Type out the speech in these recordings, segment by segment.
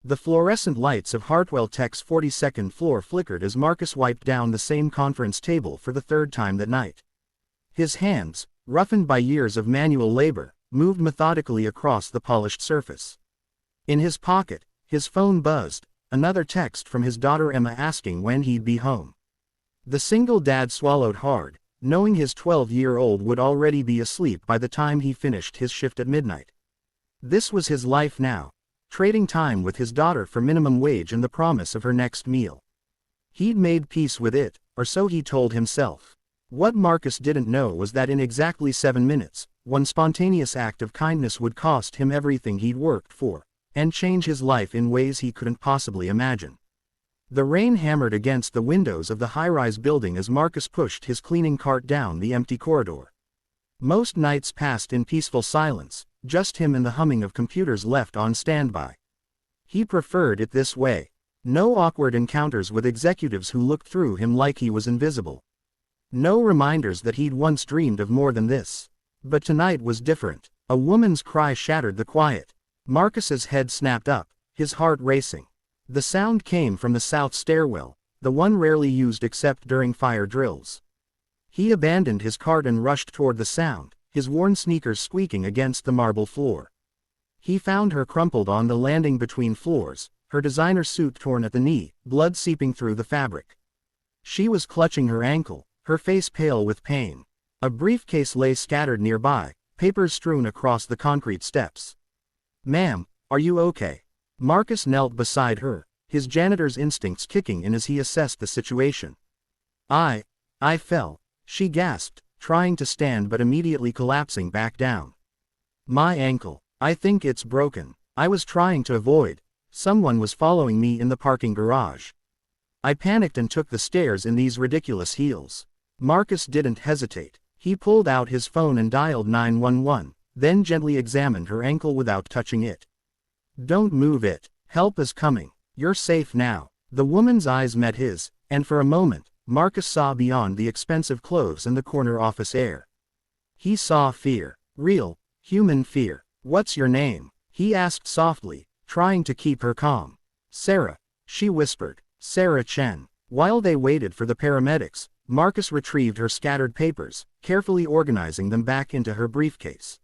The fluorescent lights of Hartwell Tech's 42nd floor flickered as Marcus wiped down the same conference table for the third time that night. His hands, roughened by years of manual labor, moved methodically across the polished surface. In his pocket, his phone buzzed, another text from his daughter Emma asking when he'd be home. The single dad swallowed hard, knowing his 12-year-old would already be asleep by the time he finished his shift at midnight. This was his life now, trading time with his daughter for minimum wage and the promise of her next meal. He'd made peace with it, or so he told himself. What Marcus didn't know was that in exactly 7 minutes, one spontaneous act of kindness would cost him everything he'd worked for, and change his life in ways he couldn't possibly imagine. The rain hammered against the windows of the high-rise building as Marcus pushed his cleaning cart down the empty corridor. Most nights passed in peaceful silence, just him and the humming of computers left on standby. He preferred it this way. No awkward encounters with executives who looked through him like he was invisible. No reminders that he'd once dreamed of more than this. But tonight was different. A woman's cry shattered the quiet. Marcus's head snapped up, his heart racing. The sound came from the south stairwell, the one rarely used except during fire drills. He abandoned his cart and rushed toward the sound, his worn sneakers squeaking against the marble floor. He found her crumpled on the landing between floors, her designer suit torn at the knee, blood seeping through the fabric. She was clutching her ankle, her face pale with pain. A briefcase lay scattered nearby, papers strewn across the concrete steps. "Ma'am, are you okay?" Marcus knelt beside her, his janitor's instincts kicking in as he assessed the situation. I fell," she gasped, trying to stand but immediately collapsing back down. "My ankle. I think it's broken. I was trying to avoid. Someone was following me in the parking garage. I panicked and took the stairs in these ridiculous heels." Marcus didn't hesitate. He pulled out his phone and dialed 911, then gently examined her ankle without touching it. "Don't move it. Help is coming. You're safe now." The woman's eyes met his, and for a moment, Marcus saw beyond the expensive clothes and the corner office air. He saw fear. Real, human fear. "What's your name?" he asked softly, trying to keep her calm. "Sarah," she whispered. "Sarah Chen." While they waited for the paramedics, Marcus retrieved her scattered papers, carefully organizing them back into her briefcase.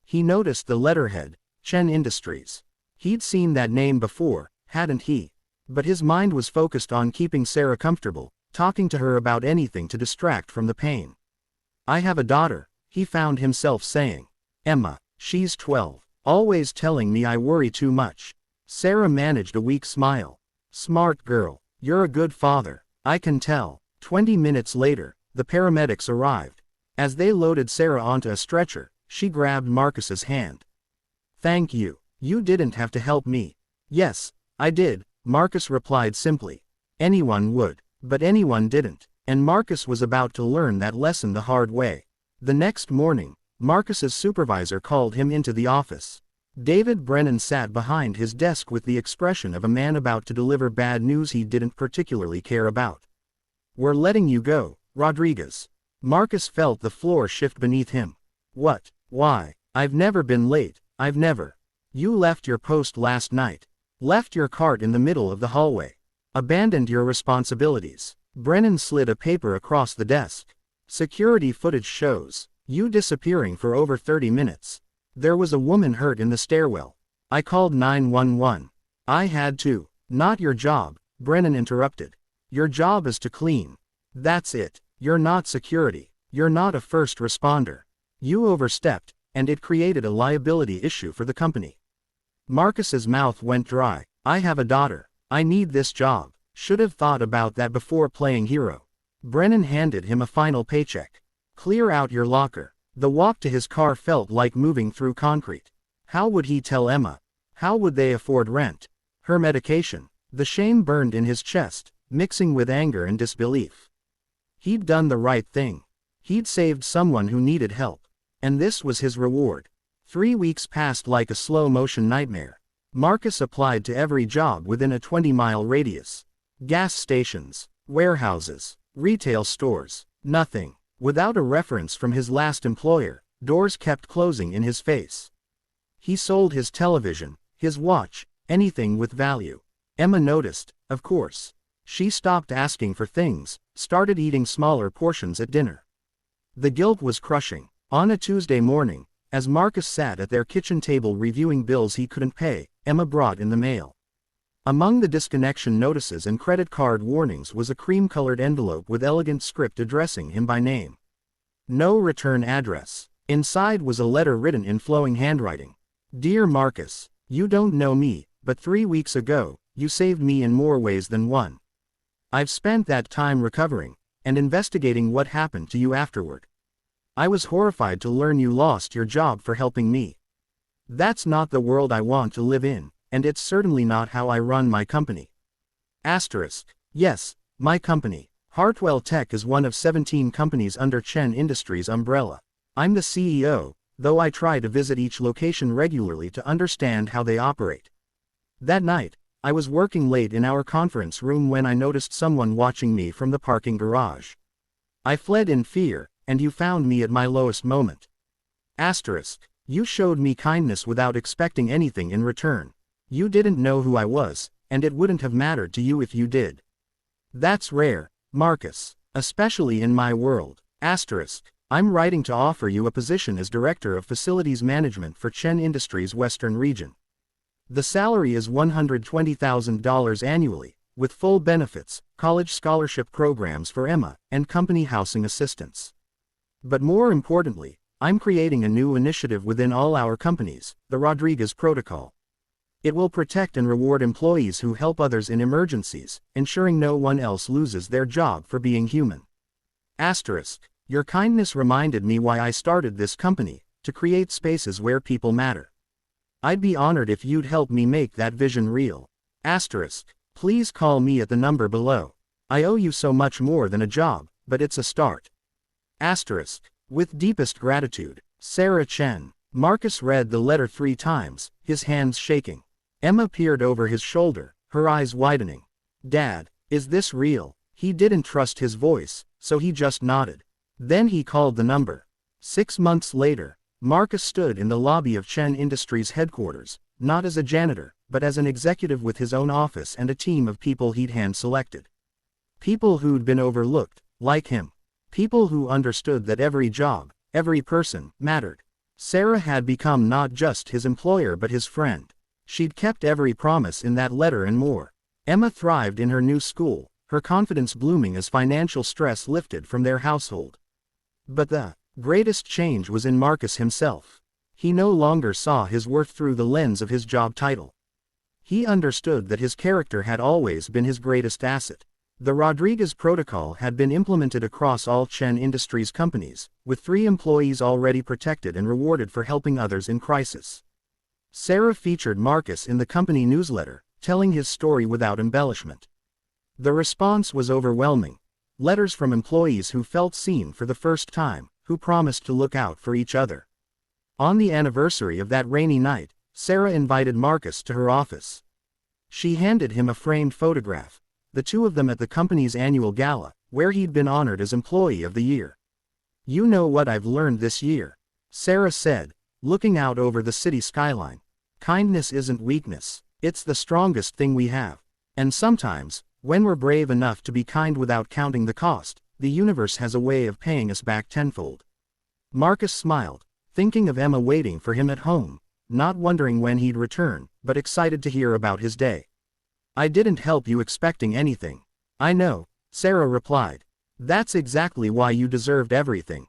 He noticed the letterhead, Chen Industries. He'd seen that name before, hadn't he? But his mind was focused on keeping Sarah comfortable, talking to her about anything to distract from the pain. "I have a daughter," he found himself saying. "Emma. She's 12. Always telling me I worry too much." Sarah managed a weak smile. "Smart girl. You're a good father. I can tell." 20 minutes later, the paramedics arrived. As they loaded Sarah onto a stretcher, she grabbed Marcus's hand. "Thank you. You didn't have to help me." "Yes, I did," Marcus replied simply. Anyone would. But anyone didn't, and Marcus was about to learn that lesson the hard way. The next morning, Marcus's supervisor called him into the office. David Brennan sat behind his desk with the expression of a man about to deliver bad news he didn't particularly care about. "We're letting you go, Rodriguez." Marcus felt the floor shift beneath him. "What? Why? I've never been late, I've never." "You left your post last night. Left your cart in the middle of the hallway. Abandoned your responsibilities." Brennan slid a paper across the desk. "Security footage shows you disappearing for over 30 minutes. There was a woman hurt in the stairwell. I called 911. I had to." "Not your job," Brennan interrupted. "Your job is to clean. That's it. You're not security. You're not a first responder. You overstepped, and it created a liability issue for the company." Marcus's mouth went dry. "I have a daughter. I need this job. Should have thought about that before playing hero." Brennan handed him a final paycheck. "Clear out your locker." The walk to his car felt like moving through concrete. How would he tell Emma? How would they afford rent? Her medication? The shame burned in his chest, mixing with anger and disbelief. He'd done the right thing. He'd saved someone who needed help. And this was his reward. 3 weeks passed like a slow-motion nightmare. Marcus applied to every job within a 20-mile radius. Gas stations, warehouses, retail stores. Nothing. Without a reference from his last employer, doors kept closing in his face. He sold his television, his watch, Anything with value. Emma noticed, of course. She stopped asking for things, started eating smaller portions at dinner. The guilt was crushing. On a Tuesday morning, as Marcus sat at their kitchen table reviewing bills he couldn't pay, Emma brought in the mail. Among the disconnection notices and credit card warnings was a cream-colored envelope with elegant script addressing him by name. No return address. Inside was a letter written in flowing handwriting. Dear Marcus, you don't know me, but 3 weeks ago, you saved me in more ways than one. I've spent that time recovering, and investigating what happened to you afterward. I was horrified to learn you lost your job for helping me. That's not the world I want to live in, and it's certainly not how I run my company. Asterisk. Yes, my company. Hartwell Tech is one of 17 companies under Chen Industries' umbrella. I'm the CEO, though I try to visit each location regularly to understand how they operate. That night, I was working late in our conference room when I noticed someone watching me from the parking garage. I fled in fear, and you found me at my lowest moment. Asterisk. You showed me kindness without expecting anything in return. You didn't know who I was, and it wouldn't have mattered to you if you did. That's rare, Marcus, especially in my world. Asterisk. I'm writing to offer you a position as Director of Facilities Management for Chen Industries' Western Region. The salary is $120,000 annually, with full benefits, college scholarship programs for Emma, and company housing assistance. But more importantly, I'm creating a new initiative within all our companies, the Rodriguez Protocol. It will protect and reward employees who help others in emergencies, ensuring no one else loses their job for being human. Asterisk. Your kindness reminded me why I started this company, to create spaces where people matter. I'd be honored if you'd help me make that vision real. Asterisk. Please call me at the number below. I owe you so much more than a job, but it's a start. Asterisk. With deepest gratitude, Sarah Chen. Marcus read the letter 3 times, his hands shaking. Emma peered over his shoulder, her eyes widening. Dad, is this real? He didn't trust his voice, so he just nodded. Then he called the number. 6 months later, Marcus stood in the lobby of Chen Industries headquarters, not as a janitor, but as an executive with his own office and a team of people he'd hand-selected. People who'd been overlooked, like him. People who understood that every job, every person, mattered. Sarah had become not just his employer but his friend. She'd kept every promise in that letter and more. Emma thrived in her new school, her confidence blooming as financial stress lifted from their household. But the greatest change was in Marcus himself. He no longer saw his worth through the lens of his job title. He understood that his character had always been his greatest asset. The Rodriguez Protocol had been implemented across all Chen Industries companies, with 3 employees already protected and rewarded for helping others in crisis. Sarah featured Marcus in the company newsletter, telling his story without embellishment. The response was overwhelming. Letters from employees who felt seen for the first time, who promised to look out for each other. On the anniversary of that rainy night, Sarah invited Marcus to her office. She handed him a framed photograph, the 2 of them at the company's annual gala, where he'd been honored as Employee of the Year. You know what I've learned this year, Sarah said, looking out over the city skyline. Kindness isn't weakness, it's the strongest thing we have. And sometimes, when we're brave enough to be kind without counting the cost, the universe has a way of paying us back tenfold. Marcus smiled, thinking of Emma waiting for him at home, not wondering when he'd return, but excited to hear about his day. I didn't help you expecting anything. I know, Sarah replied. That's exactly why you deserved everything.